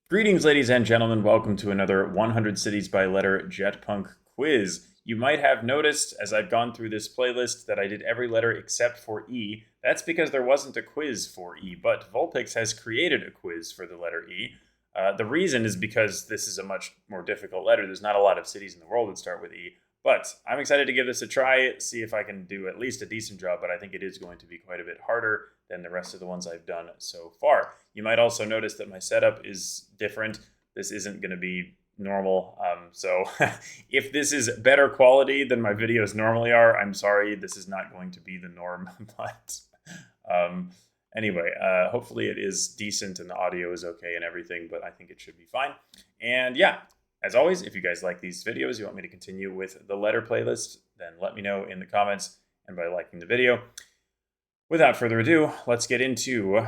Greetings, ladies and gentlemen. Welcome to another 100 Cities by Letter JetPunk quiz. You might have noticed as I've gone through this playlist that I did every letter except for E. That's because there wasn't a quiz for E, but Vulpix has created a quiz for the letter E. The reason is because this is a much more difficult letter. There's not a lot of cities in the world that start with E, but I'm excited to give this a try, see if I can do at least a decent job, but I think it is going to be quite a bit harder than the rest of the ones I've done so far. You might also notice that my setup is different. This isn't going to be normal. So if this is better quality than my videos normally are, I'm sorry. This is not going to be the norm. But um, anyway, hopefully it is decent and the audio is okay and everything, but I think it should be fine. And yeah, as always, if you guys like these videos, you want me to continue with the letter playlist, then let me know in the comments and by liking the video. Without further ado, let's get into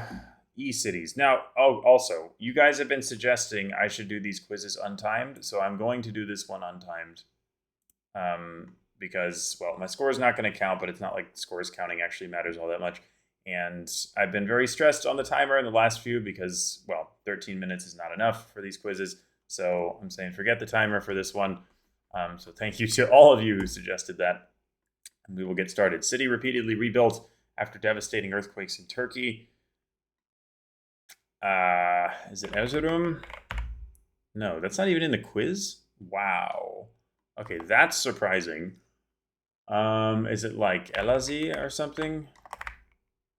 e-cities. Now, also, you guys have been suggesting I should do these quizzes untimed, so I'm going to do this one untimed. Because, well, my score is not going to count, but it's not like scores counting actually matters all that much. And I've been very stressed on the timer in the last few because, well, 13 minutes is not enough for these quizzes. So I'm saying forget the timer for this one. So thank you to all of you who suggested that. And we will get started. City repeatedly rebuilt after devastating earthquakes in Turkey. Is it Erzurum? No, that's not even in the quiz. Wow. Okay, that's surprising. Is it like Elazığ or something?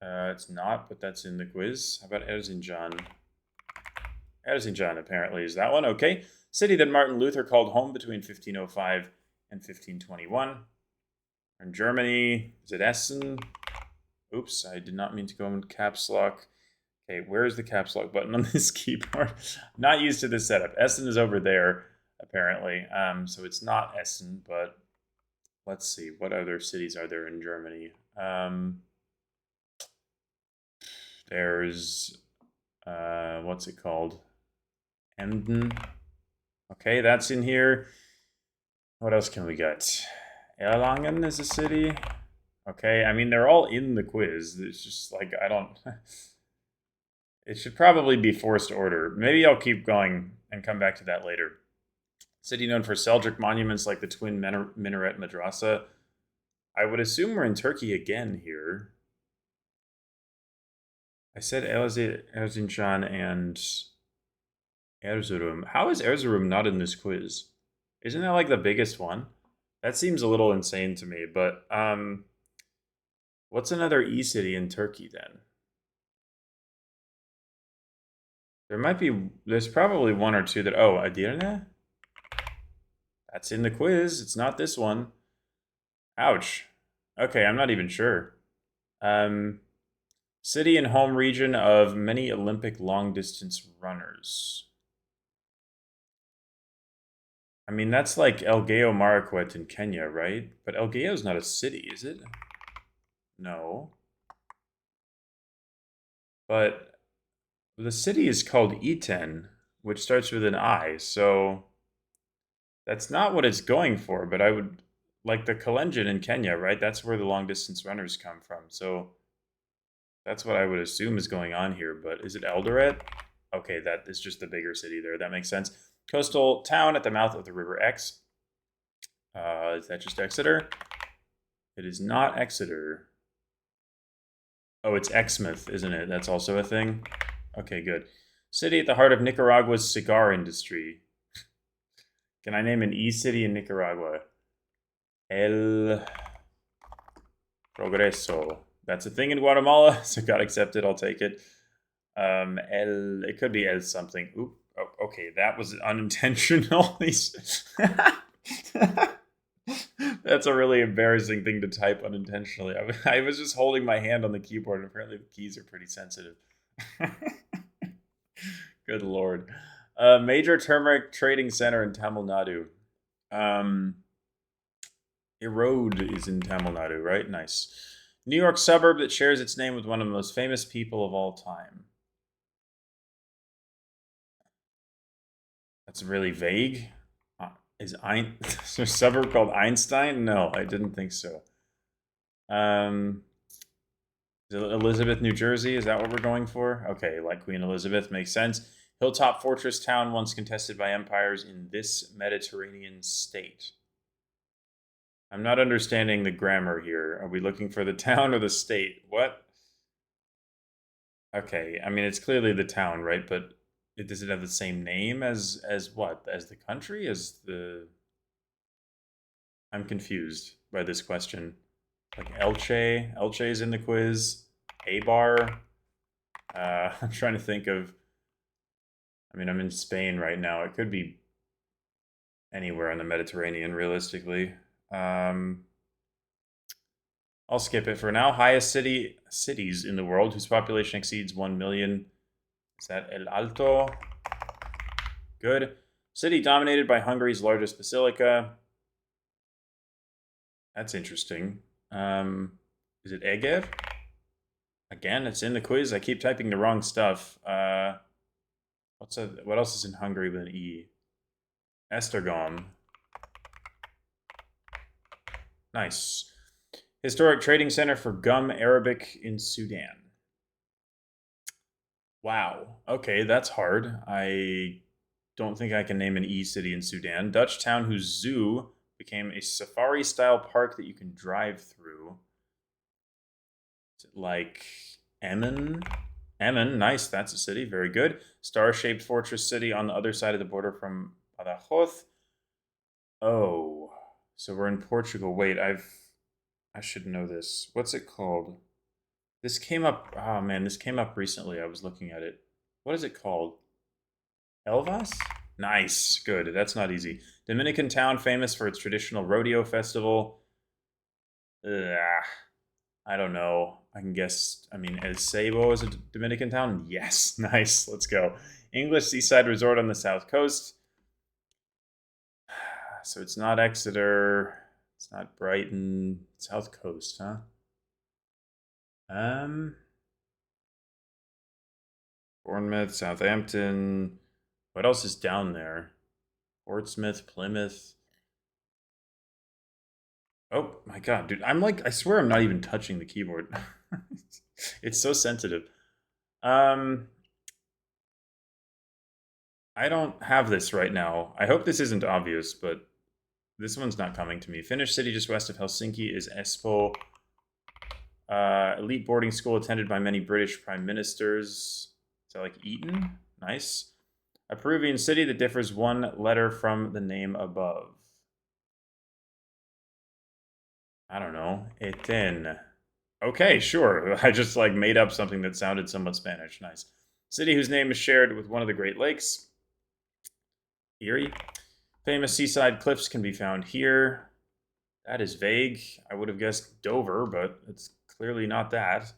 It's not, but that's in the quiz. How about Erzincan? Erzincan apparently is that one. Okay. City that Martin Luther called home between 1505 and 1521. In Germany, is it Essen? Oops, I did not mean to go in caps lock. Okay, where's the caps lock button on this keyboard? Not used to this setup. Essen is over there, apparently. So it's not Essen, but let's see. What other cities are there in Germany? There's, what's it called? Emden. Okay, that's in here. What else can we get? Erlangen is a city. Okay, I mean, they're all in the quiz. It's just like, I don't... It should probably be forced order. Maybe I'll keep going and come back to that later. City known for Seljuk monuments like the twin minaret madrasa. I would assume we're in Turkey again here. I said Erzincan and Erzurum. How is Erzurum not in this quiz? Isn't that like the biggest one? That seems a little insane to me, but what's another E-city in Turkey then? There's probably one or two that, oh, Edirne? That's in the quiz. It's not this one. Ouch. Okay, I'm not even sure. City and home region of many Olympic long distance runners. I mean, that's like Elgeyo Marakwet in Kenya, right? But Elgeyo's not a city, is it? No. But the city is called Iten, which starts with an I, so that's not what it's going for, but I would like the Kalenjin in Kenya, right? That's where the long distance runners come from. So that's what I would assume is going on here, but is it Eldoret? Okay, that is just the bigger city there. That makes sense. Coastal town at the mouth of the River Ex. Is that just Exeter? It is not Exeter. Oh, it's Exmouth, isn't it? That's also a thing? Okay, good. City at the heart of Nicaragua's cigar industry. Can I name an E-city in Nicaragua? El Progreso. That's a thing in Guatemala, so got accepted. I'll take it. It could be El something. Oop. Oh, okay, that was unintentional. That's a really embarrassing thing to type unintentionally. I was just holding my hand on the keyboard, and apparently the keys are pretty sensitive. Good lord. Major turmeric trading center in Tamil Nadu. Erode is in Tamil Nadu, right? Nice. New York suburb that shares its name with one of the most famous people of all time. That's really vague. Is there a suburb called Einstein? No, I didn't think so. Is it Elizabeth, New Jersey? Is that what we're going for? Okay, like Queen Elizabeth makes sense. Hilltop fortress town once contested by empires in this Mediterranean state. I'm not understanding the grammar here. Are we looking for the town or the state? What? Okay, I mean it's clearly the town, right? But does it have the same name as what? As the country? As the I'm confused by this question. Like Elche, Elche is in the quiz. Eibar. I'm trying to think of. I mean, I'm in Spain right now. It could be anywhere in the Mediterranean, realistically. Um, I'll skip it for now. Highest cities in the world whose population exceeds 1 million. Is that El Alto? Good. City dominated by Hungary's largest basilica. That's interesting. Is it Egev? Again, it's in the quiz. I keep typing the wrong stuff. What else is in Hungary with an E? Esztergom. Nice. Historic trading center for gum Arabic in Sudan. Wow. Okay, that's hard. I don't think I can name an E city in Sudan. Dutch town whose zoo became a safari style park that you can drive through. Is it like Emmen? Emmen, nice. That's a city. Very good. Star shaped fortress city on the other side of the border from Badajoz. Oh, so we're in Portugal. Wait, I should know this. What's it called? This came up. Oh man, this came up recently. I was looking at it. What is it called? Elvas? Nice. Good. That's not easy. Dominican town famous for its traditional rodeo festival. Ugh, I don't know. I can guess. I mean, El Seibo is a Dominican town? Yes. Nice. Let's go. English seaside resort on the south coast. So it's not Exeter. It's not Brighton. South coast, huh? Um, Bournemouth, Southampton. What else is down there? Portsmouth, Plymouth. Oh my god, dude! I'm like, I swear I'm not even touching the keyboard. It's so sensitive. Um, I don't have this right now. I hope this isn't obvious, but this one's not coming to me. Finnish city just west of Helsinki is Espoo. Elite boarding school attended by many British prime ministers. Is that like Eton? Nice. A Peruvian city that differs one letter from the name above. I don't know. Eten. Okay, sure. I just like made up something that sounded somewhat Spanish. Nice. City whose name is shared with one of the Great Lakes. Erie. Famous seaside cliffs can be found here. That is vague. I would have guessed Dover, but it's clearly not that.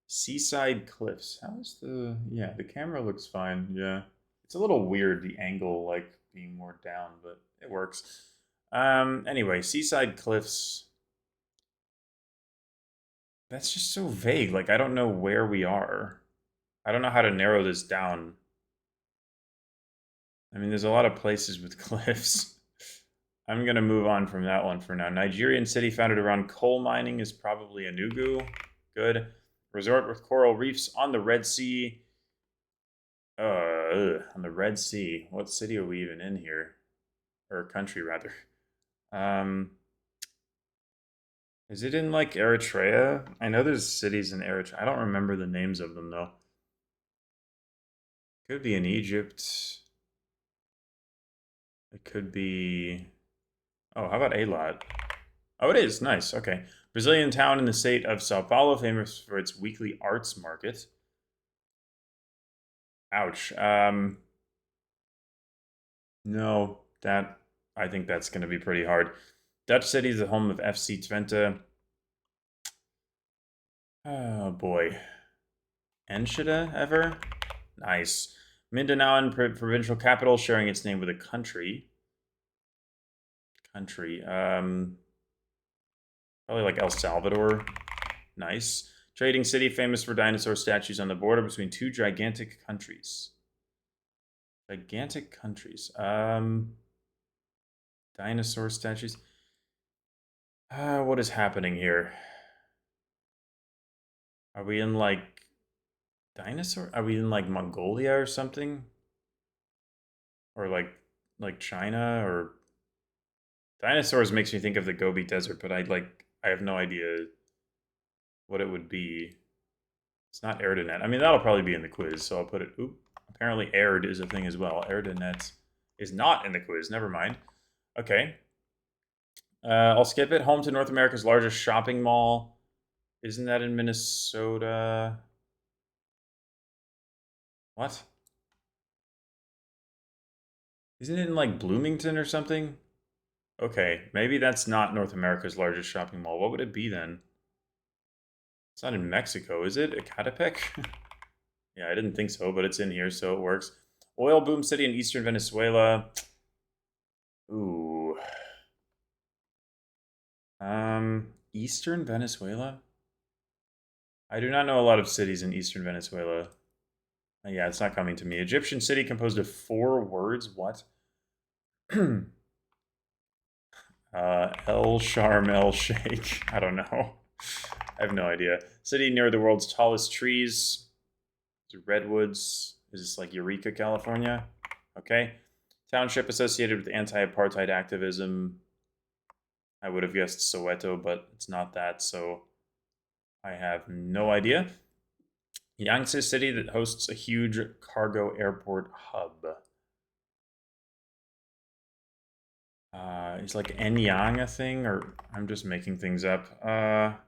Seaside cliffs. How is the yeah, the camera looks fine. Yeah. It's a little weird the angle like being more down, but it works. Anyway, seaside cliffs. That's just so vague. Like I don't know where we are. I don't know how to narrow this down. I mean, there's a lot of places with cliffs. I'm going to move on from that one for now. Nigerian city founded around coal mining is probably Enugu. Good. Resort with coral reefs on the Red Sea. On the Red Sea. What city are we even in here? Or country, rather. Um, is it in like Eritrea? I know there's cities in Eritrea. I don't remember the names of them though. Could be in Egypt. It could be. Oh, how about Eilat? Oh, it is. Nice. Okay. Brazilian town in the state of Sao Paulo, famous for its weekly arts market. Ouch. No, that I think that's going to be pretty hard. Dutch city is the home of FC Twente. Oh boy. Enschede ever? Nice. Mindanaoan provincial capital sharing its name with a country. Country. Probably like El Salvador. Nice. Trading city famous for dinosaur statues on the border between two gigantic countries. Gigantic countries. Dinosaur statues. What is happening here? Are we in like dinosaur? Are we in like Mongolia or something? Or like China or dinosaurs makes me think of the Gobi Desert, but I have no idea what it would be. It's not Erdonet. I mean, that'll probably be in the quiz, so I'll put it. Oop. Apparently, Erd is a thing as well. Erdonet is not in the quiz. Never mind. Okay. I'll skip it. Home to North America's largest shopping mall. Isn't that in Minnesota? What? Isn't it in like Bloomington or something? Okay, maybe that's not North America's largest shopping mall. What would it be then? It's not in Mexico, is it? Ecatepec? Yeah, I didn't think so, but it's in here, so it works. Oil boom city in eastern Venezuela. Ooh. Eastern Venezuela? I do not know a lot of cities in eastern Venezuela. Yeah, it's not coming to me. Egyptian city composed of 4 words? What? El Sharm El Sheikh. I don't know. I have no idea. City near the world's tallest trees. Redwoods. Is this like Eureka, California? Okay. Township associated with anti-apartheid activism. I would have guessed Soweto, but it's not that, so I have no idea. Yangtze City that hosts a huge cargo airport hub. Is like Enyang a thing, or I'm just making things up? I'm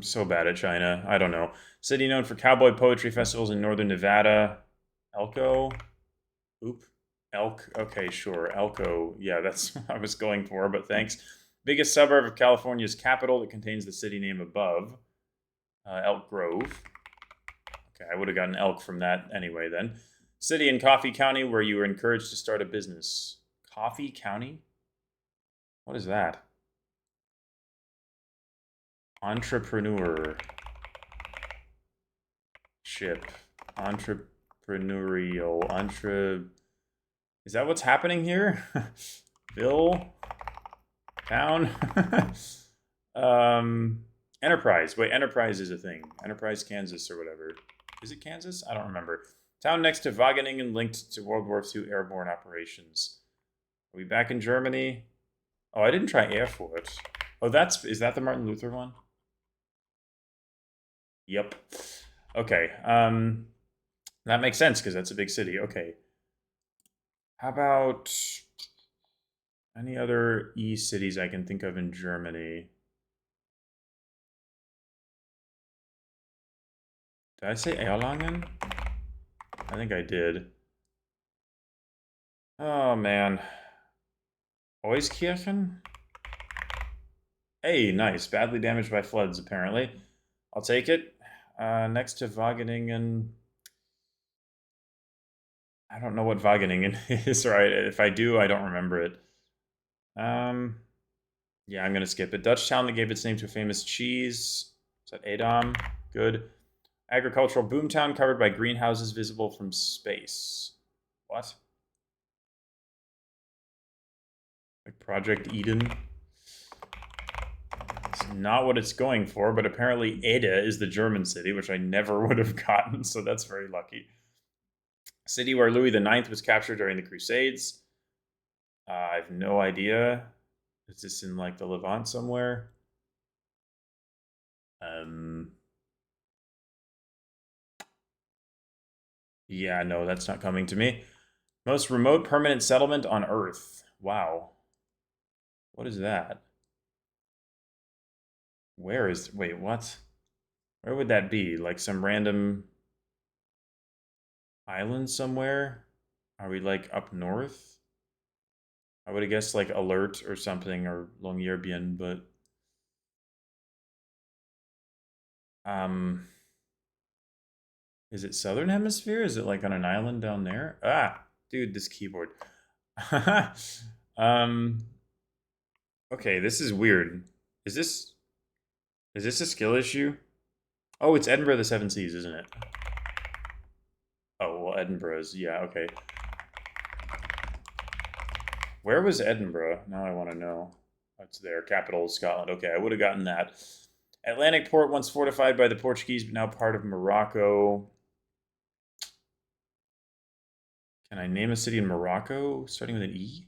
so bad at China. I don't know. City known for cowboy poetry festivals in northern Nevada. Elko? Oop. Elk. Okay, sure. Elko. Yeah, that's what I was going for, but thanks. Biggest suburb of California's capital that contains the city name above. Elk Grove. Okay, I would have gotten elk from that anyway then. City in Coffee County where you were encouraged to start a business. Coffee County? What is that? Entrepreneur. Ship. Entrepreneurial. Is that what's happening here? Bill? Town? Enterprise. Wait, Enterprise is a thing. Enterprise, Kansas, or whatever. Is it Kansas? I don't remember. Town next to Wageningen linked to World War II airborne operations. Are we back in Germany? Oh, I didn't try Erfurt. Oh, is that the Martin Luther one? Yep. Okay. That makes sense because that's a big city. Okay. How about any other E cities I can think of in Germany? Did I say Erlangen? I think I did. Oh, man. Euskirchen? Hey, nice. Badly damaged by floods, apparently. I'll take it. Next to Wageningen. I don't know what Wageningen is, or if I do, I don't remember it. Yeah, I'm gonna skip it. Dutch town that gave its name to a famous cheese. Is that Edam? Good. Agricultural boomtown covered by greenhouses visible from space. What? Like Project Eden? It's not what it's going for, but apparently Ede is the German city, which I never would have gotten, so that's very lucky. City where Louis IX was captured during the Crusades. I have no idea. Is this in like the Levant somewhere? Yeah, no, that's not coming to me. Most remote permanent settlement on Earth. Wow. What is that? Wait, what? Where would that be? Like some random island somewhere? Are we like up north? I would have guessed like Alert or something or Longyearbyen, but um is it Southern Hemisphere? Is it like on an island down there? Ah, dude, this keyboard. um okay, this is weird. Is this a skill issue? Oh, it's Edinburgh the Seven Seas, isn't it? Oh, well, Edinburgh's, yeah, okay. Where was Edinburgh? Now I want to know. That's their capital, Scotland. Okay, I would have gotten that. Atlantic port once fortified by the Portuguese, but now part of Morocco. Can I name a city in Morocco starting with an E?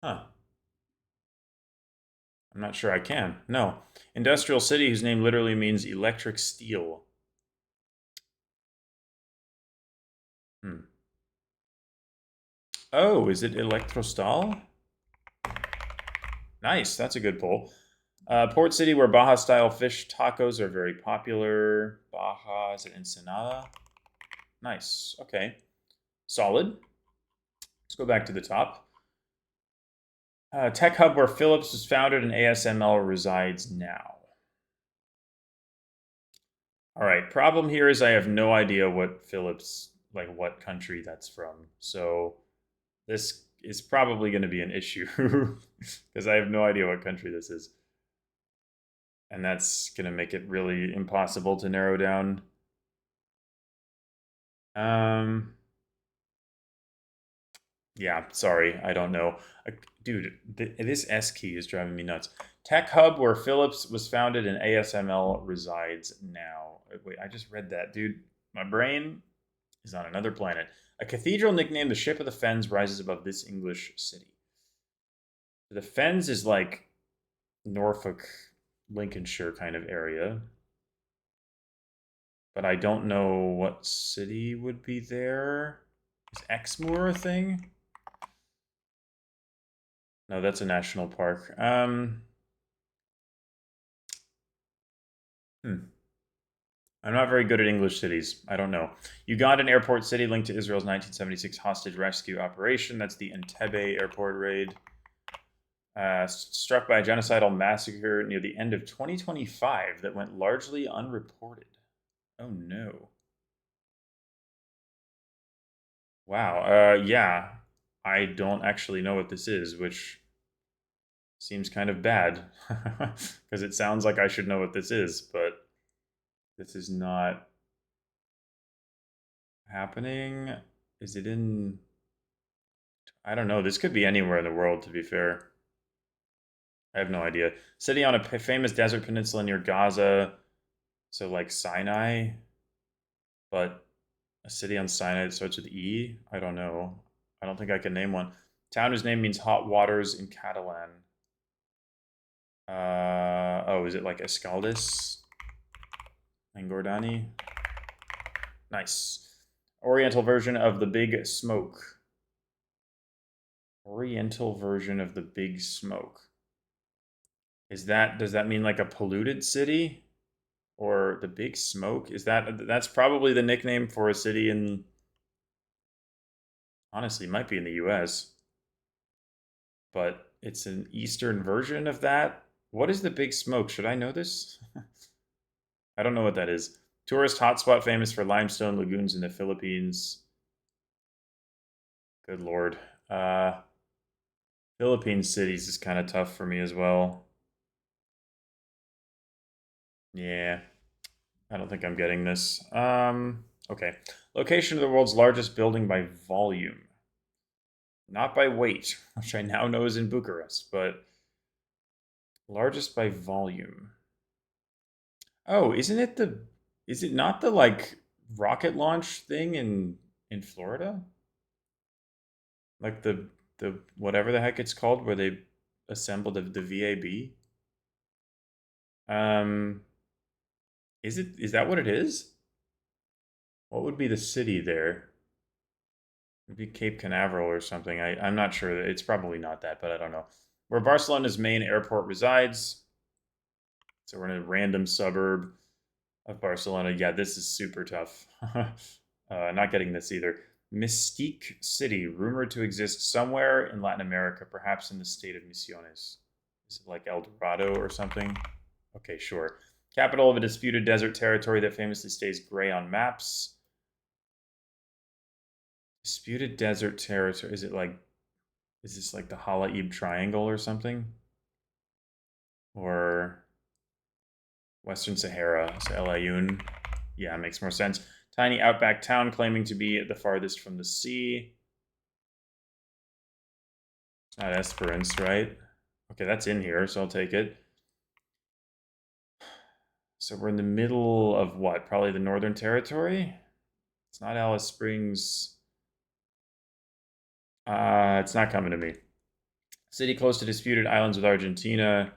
Huh. I'm not sure I can. No. Industrial city whose name literally means electric steel. Hmm. Oh, is it Electrostal? Nice, that's a good pull. Port city where Baja-style fish tacos are very popular. Baja, is it Ensenada? Nice, okay. Solid. Let's go back to the top. Tech hub where Philips was founded and ASML resides now. All right, problem here is I have no idea what Philips, like what country that's from. So this is probably going to be an issue because I have no idea what country this is. And that's going to make it really impossible to narrow down. Yeah, sorry, I don't know. Dude, this S key is driving me nuts. Tech hub where Philips was founded and ASML resides now. Wait, I just read that, dude. My brain is on another planet. A cathedral nicknamed the Ship of the Fens rises above this English city. The Fens is like Norfolk, Lincolnshire kind of area. But I don't know what city would be there. Is Exmoor a thing? No, that's a national park. I'm not very good at English cities. I don't know. Ugandan airport city linked to Israel's 1976 hostage rescue operation. That's the Entebbe airport raid. Struck by a genocidal massacre near the end of 2025 that went largely unreported. Oh no. Wow. Yeah. I don't actually know what this is, which seems kind of bad because it sounds like I should know what this is, but this is not happening. Is it in? I don't know. This could be anywhere in the world, to be fair. I have no idea. City on a famous desert peninsula near Gaza. So, like Sinai, but a city on Sinai that starts with E? I don't know. I don't think I can name one. Town whose name means hot waters in Catalan. Oh, is it like Escaldes? Engordani? Nice. Oriental version of the Big Smoke. Oriental version of the Big Smoke. Does that mean like a polluted city? Or the Big Smoke? That's probably the nickname for a city in, honestly, might be in the US, but it's an eastern version of that. What is the Big Smoke? Should I know this? I don't know what that is. Tourist hotspot famous for limestone lagoons in the Philippines. Good lord. Philippine cities is kind of tough for me as well. Yeah, I don't think I'm getting this. Okay. Location of the world's largest building by volume. Not by weight, which I now know is in Bucharest, but largest by volume. Oh, is it not the like rocket launch thing in Florida? Like the whatever the heck it's called where they assembled the VAB? Um, is that what it is? What would be the city there? It'd be Cape Canaveral or something. I'm not sure. It's probably not that, but I don't know. Where Barcelona's main airport resides. So we're in a random suburb of Barcelona. Yeah, this is super tough. Not getting this either. Mystique City, rumored to exist somewhere in Latin America, perhaps in the state of Misiones. Is it like El Dorado or something? Okay, sure. Capital of a disputed desert territory that famously stays gray on maps. Disputed desert territory. Is this like the Halaib Triangle or something? Or Western Sahara, so El Ayoun. Yeah, makes more sense. Tiny outback town claiming to be the farthest from the sea. It's not Esperance, right? Okay, that's in here, so I'll take it. So we're in the middle of what? Probably the Northern Territory? It's not Alice Springs. It's not coming to me. City close to disputed islands with Argentina.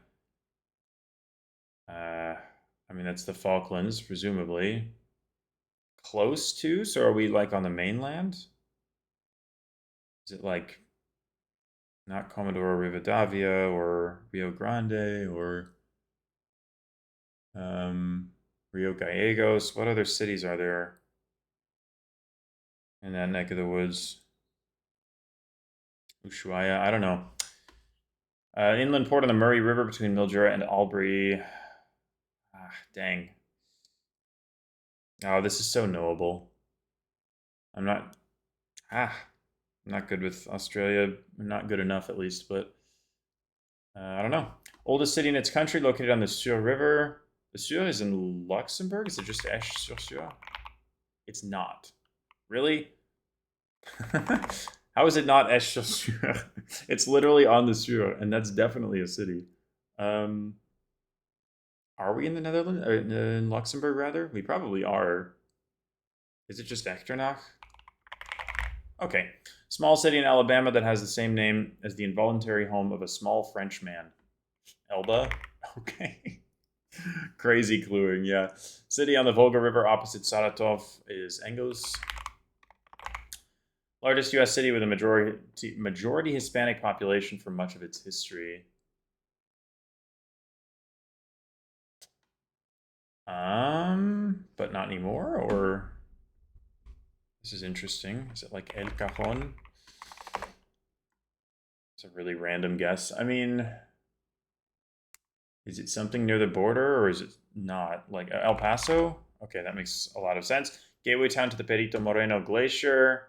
I mean, that's the Falklands, presumably. Close to? So are we like on the mainland? Is it like not Commodore Rivadavia or Rio Grande or um, Rio Gallegos? What other cities are there in that neck of the woods? Ushuaia? I don't know. Inland port on the Murray River between Mildura and Albury. Dang. Oh, this is so knowable. I'm not. Ah, I'm not good with Australia. Not good enough, at least, but I don't know. Oldest city in its country, located on the Sur River. The Sur is in Luxembourg? Is it just Esch-sur-Sur? It's not. Really? How is it not Esch-sur-Sur? It's literally on the Sur, and that's definitely a city. Um, are we in the Netherlands? Or in Luxembourg, rather? We probably are. Is it just Echternach? Okay. Small city in Alabama that has the same name as the involuntary home of a small French man. Elba? Okay. Crazy cluing, yeah. City on the Volga River opposite Saratov is Engels. Largest U.S. city with a majority Hispanic population for much of its history. But not anymore, or this is interesting. Is it like El Cajon? It's a really random guess. I mean, is it something near the border, or is it not? Like El Paso? Okay, that makes a lot of sense. Gateway town to the Perito Moreno Glacier.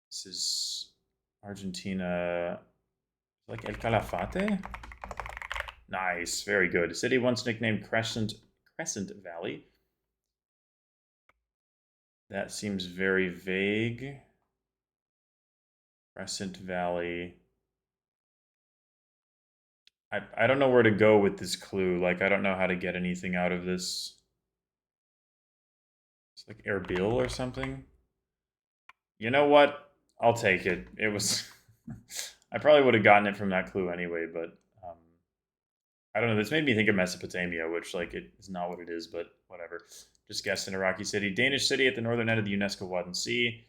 This is Argentina. Like El Calafate? Nice, very good. City once nicknamed Crescent Valley. That seems very vague. Crescent Valley. I don't know where to go with this clue. Like, I don't know how to get anything out of this. It's like Erbil or something. You know what? I'll take it. It was. I probably would have gotten it from that clue anyway, but I don't know. This made me think of Mesopotamia, which like it is not what it is, but whatever. Just guessed in Iraqi city, Danish city at the northern end of the UNESCO Wadden Sea.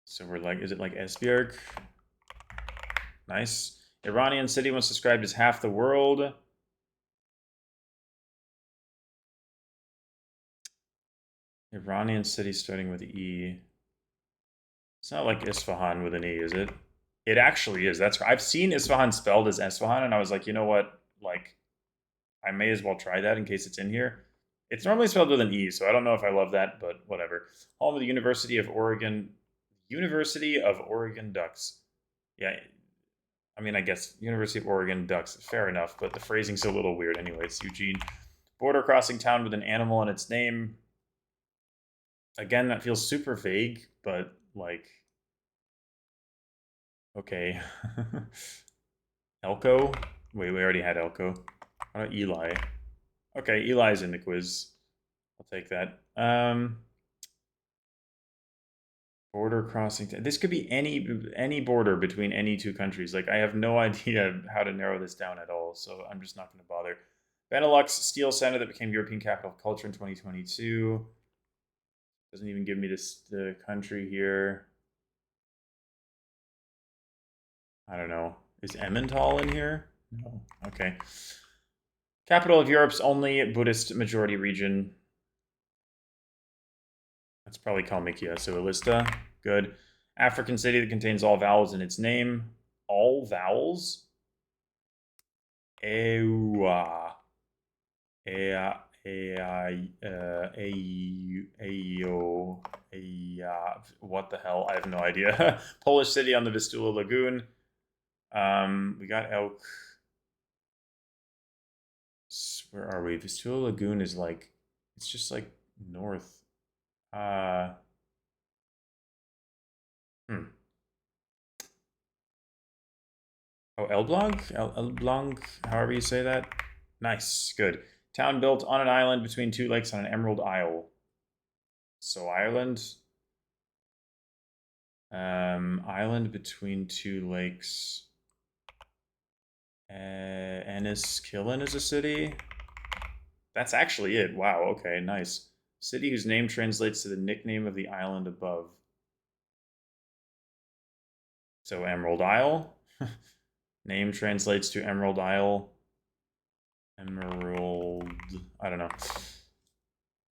So we're like, is it like Esbjerg? Nice. Iranian city once described as half the world. Iranian city starting with E. It's not like Isfahan with an E, is it? It actually is. That's I've seen Isfahan spelled as Esfahan, and I was like, you know what? Like, I may as well try that in case it's in here. It's normally spelled with an E, so I don't know if I love that, but whatever. Home of the University of Oregon. University of Oregon Ducks. Yeah, I mean, I guess University of Oregon Ducks. Fair enough, but the phrasing's a little weird anyway. It's Eugene. Border crossing town with an animal in its name. Again, that feels super vague, but like, okay. Elko? Wait, we already had Elko. How about Eli? Okay, Eli's in the quiz. I'll take that. Border crossing. This could be any border between any two countries. Like I have no idea how to narrow this down at all, so I'm just not going to bother. Benelux Steel Center that became European Capital of Culture in 2022. Doesn't even give me the country here. I don't know. Is Emmental in here? No. Okay. Capital of Europe's only Buddhist majority region. That's probably Kalmykia. So Elista. Good. African city that contains all vowels in its name. All vowels? Ewa. Ea. What the hell? I have no idea. Polish city on the Vistula Lagoon. We got Elk. Where are we? Vistula Lagoon is like, it's just like north. Uh, hmm. Oh, Elbląg? Elbląg, however you say that. Nice, good. Town built on an island between two lakes on an emerald isle. So Ireland. Island between two lakes. Enniskillen is a city. That's actually it. Wow, okay, nice. City whose name translates to the nickname of the island above. So Emerald Isle. Name translates to Emerald Isle. Emerald. I don't know.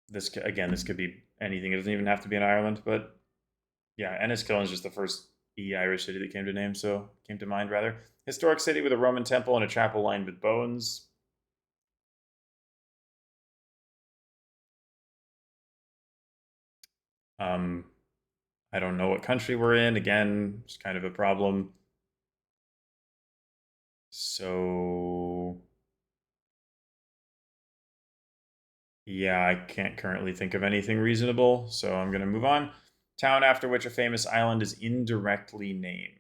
This again, this could be anything. It doesn't even have to be in Ireland, but yeah, Enniskillen is just the first Irish city that came to mind rather. Historic city with a Roman temple and a chapel lined with bones. Um, I don't know what country we're in. Again, it's kind of a problem. So yeah, I can't currently think of anything reasonable, so I'm gonna move on. Town after which a famous island is indirectly named.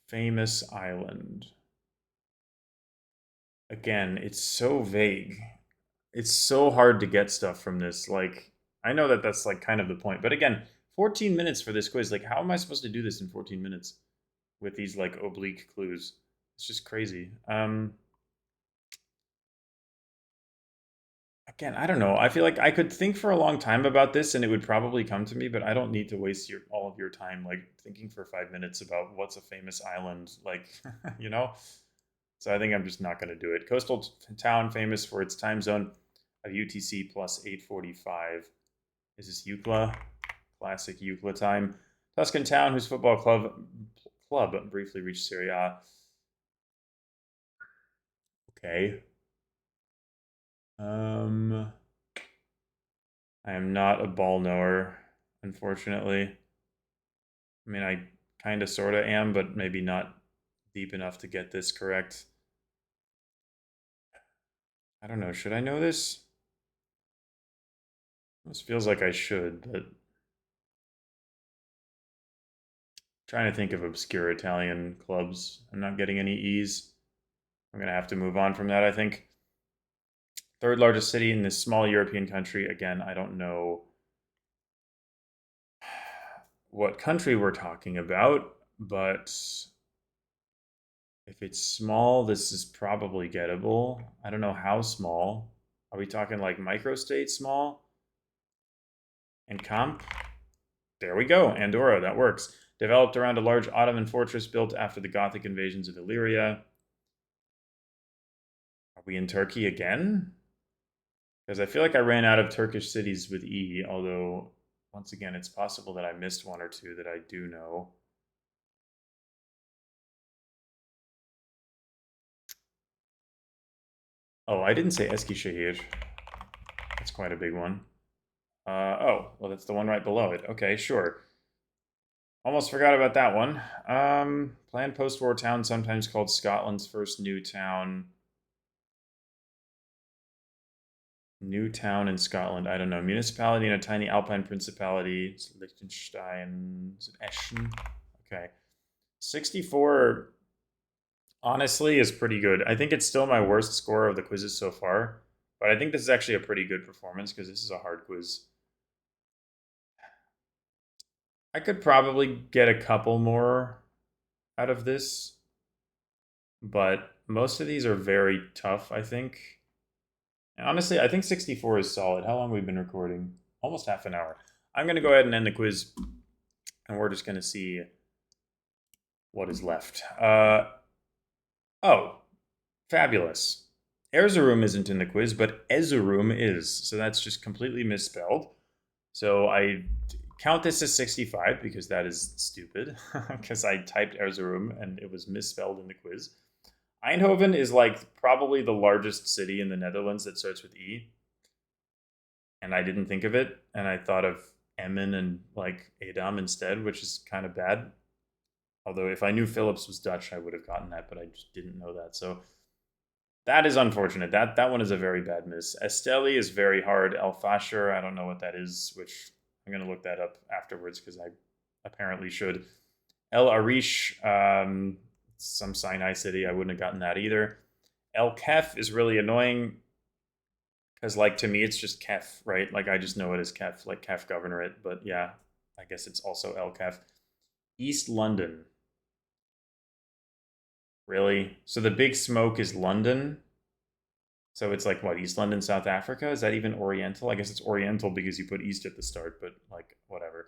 Famous island. Again, it's so vague. It's so hard to get stuff from this. Like, I know that that's like kind of the point, but again, 14 minutes for this quiz. Like, how am I supposed to do this in 14 minutes with these like oblique clues? It's just crazy. Again, I don't know. I feel like I could think for a long time about this and it would probably come to me, but I don't need to waste all of your time like thinking for 5 minutes about what's a famous island, like, you know? So I think I'm just not going to do it. Coastal town famous for its time zone of UTC plus 8:45. Is this Eucla? Classic Eucla time. Tuscan town whose football club briefly reached Serie A. Okay. Um, I am not a ball knower, unfortunately. I mean, I kind of sort of am, but maybe not deep enough to get this correct. I don't know. Should I know this? This feels like I should, but trying to think of obscure Italian clubs. I'm not getting any E's. I'm going to have to move on from that, I think. Third largest city in this small European country. Again, I don't know what country we're talking about, but if it's small, this is probably gettable. I don't know how small. Are we talking like microstate small? And comp? There we go. Andorra, that works. Developed around a large Ottoman fortress built after the Gothic invasions of Illyria. Are we in Turkey again? Because I feel like I ran out of Turkish cities with E, although, once again, it's possible that I missed one or two that I do know. Oh, I didn't say Eskişehir. That's quite a big one. Oh, well, that's the one right below it. Okay, sure. Almost forgot about that one. Planned post-war town, sometimes called Scotland's first new town. New town in Scotland. I don't know. Municipality in a tiny alpine principality. It's Liechtenstein. Is it Eschen? Okay. 64, honestly, is pretty good. I think it's still my worst score of the quizzes so far. But I think this is actually a pretty good performance because this is a hard quiz. I could probably get a couple more out of this. But most of these are very tough, I think. And honestly, I think 64 is solid. How long have we been recording? Almost half an hour. I'm going to go ahead and end the quiz, and we're just going to see what is left. Oh, fabulous. Erzurum isn't in the quiz, but Ezurum is. So that's just completely misspelled. So I count this as 65 because that is stupid, because I typed Erzurum and it was misspelled in the quiz. Eindhoven is like probably the largest city in the Netherlands that starts with E. And I didn't think of it. And I thought of Emmen and like Edam instead, which is kind of bad. Although if I knew Phillips was Dutch, I would have gotten that, but I just didn't know that. So that is unfortunate. That one is a very bad miss. Esteli is very hard. El Fasher, I don't know what that is, which I'm going to look that up afterwards because I apparently should. El Arish, some Sinai city. I wouldn't have gotten that either. El Kef is really annoying because, like, to me, it's just Kef, right? Like, I just know it as Kef, like Kef Governorate. But yeah, I guess it's also El Kef. East London, really? So the big smoke is London. So it's like what, East London, South Africa? Is that even Oriental? I guess it's Oriental because you put East at the start, but like whatever.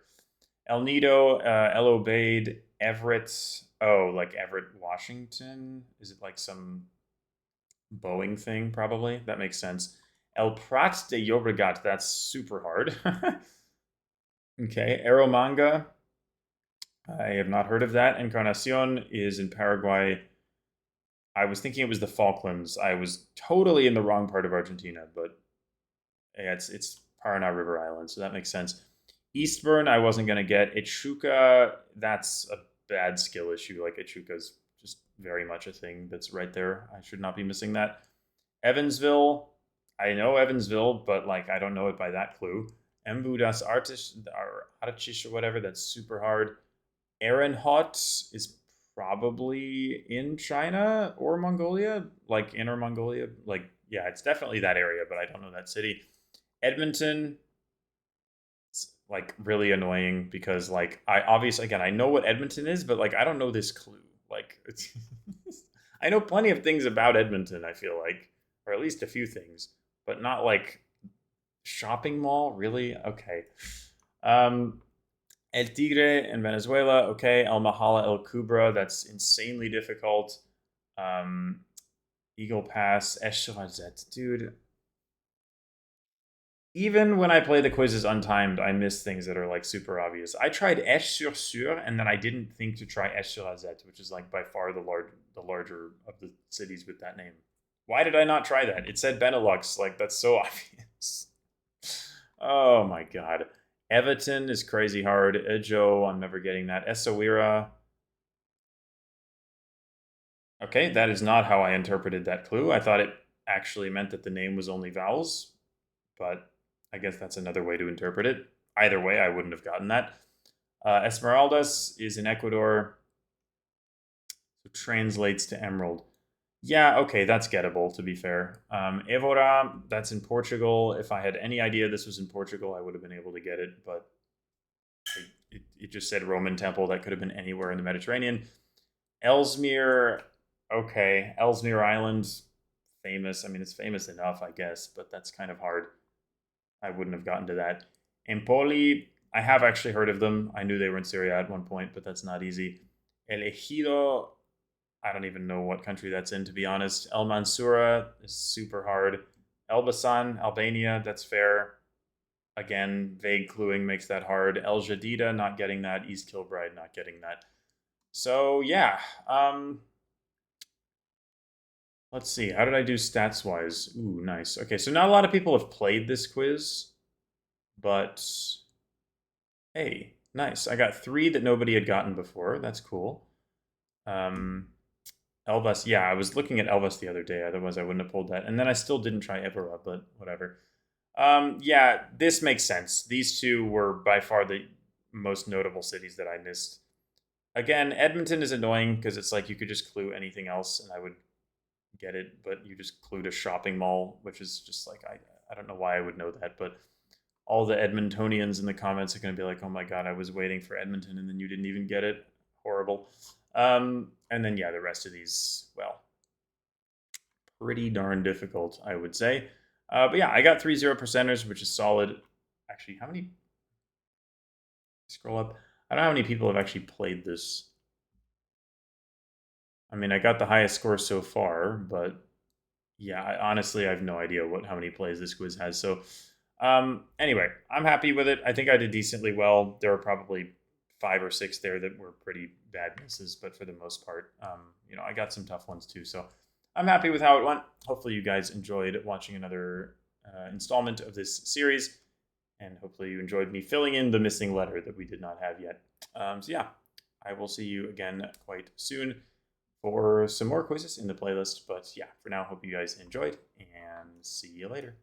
El Nido, El Obeid, Everett. Oh, like Everett, Washington? Is it like some Boeing thing? Probably. That makes sense. El Prat de Llobregat. That's super hard. Okay. Aeromanga. I have not heard of that. Encarnacion is in Paraguay. I was thinking it was the Falklands. I was totally in the wrong part of Argentina, but yeah, it's Paraná River Island, so that makes sense. Eastburn, I wasn't gonna get. Echuca, that's a bad skill issue. Like Echuca's just very much a thing that's right there. I should not be missing that. Evansville, I know Evansville, but like I don't know it by that clue. Embu das Artisch or Artisch or whatever, that's super hard. Ehrenhot is probably in China or Mongolia, like Inner Mongolia. Like, yeah, it's definitely that area, but I don't know that city. Edmonton, it's like really annoying because like I obviously again I know what Edmonton is, but like I don't know this clue. Like it's I know plenty of things about Edmonton, I feel like, or at least a few things, but not like shopping mall, really? Okay. Um El Tigre in Venezuela, okay. El Mahala El Kubra, that's insanely difficult. Um Eagle Pass, Eshrazet, dude. Even when I play the quizzes untimed, I miss things that are like super obvious. I tried Esch sur Sur, and then I didn't think to try Esch sur Azet, which is like by far the larger of the cities with that name. Why did I not try that? It said Benelux, like that's so obvious. Oh my god. Everton is crazy hard. Ejo, I'm never getting that. Essaouira. Okay, that is not how I interpreted that clue. I thought it actually meant that the name was only vowels, but I guess that's another way to interpret it. Either way, I wouldn't have gotten that. Esmeraldas is in Ecuador, so translates to emerald. Yeah, okay, that's gettable, to be fair. Evora, that's in Portugal. If I had any idea this was in Portugal, I would have been able to get it, but it just said Roman temple. That could have been anywhere in the Mediterranean. Ellesmere, okay. Ellesmere Island, famous. I mean, it's famous enough, I guess, but that's kind of hard. I wouldn't have gotten to that. Empoli, I have actually heard of them. I knew they were in Syria at one point, but that's not easy. El Ejido, I don't even know what country that's in, to be honest. El Mansura is super hard. Elbasan, Albania, that's fair. Again, vague cluing makes that hard. El Jadida, not getting that. East Kilbride, not getting that. So yeah, let's see. How did I do stats wise? Ooh, nice. Okay, so not a lot of people have played this quiz, but hey, nice. I got 3 that nobody had gotten before. That's cool. Um, Elvis, yeah, I was looking at Elvis the other day. Otherwise, I wouldn't have pulled that. And then I still didn't try Evora, but whatever. Yeah, this makes sense. These two were by far the most notable cities that I missed. Again, Edmonton is annoying because it's like you could just clue anything else and I would get it, but you just clued a shopping mall, which is just like I don't know why I would know that, but all the Edmontonians in the comments are going to be like, "Oh my god, I was waiting for Edmonton and then you didn't even get it." Horrible. And then yeah, the rest of these, well, pretty darn difficult, I would say. But yeah, I got 3 0%ers, which is solid. Actually, how many? Scroll up. I don't know how many people have actually played this. I mean, I got the highest score so far, but yeah, honestly, I have no idea how many plays this quiz has. So, anyway, I'm happy with it. I think I did decently well. There were probably 5 or 6 there that were pretty bad misses, but for the most part, I got some tough ones too. So, I'm happy with how it went. Hopefully, you guys enjoyed watching another installment of this series, and hopefully, you enjoyed me filling in the missing letter that we did not have yet. So, yeah, I will see you again quite soon for some more quizzes in the playlist. But yeah, for now, hope you guys enjoyed and see you later.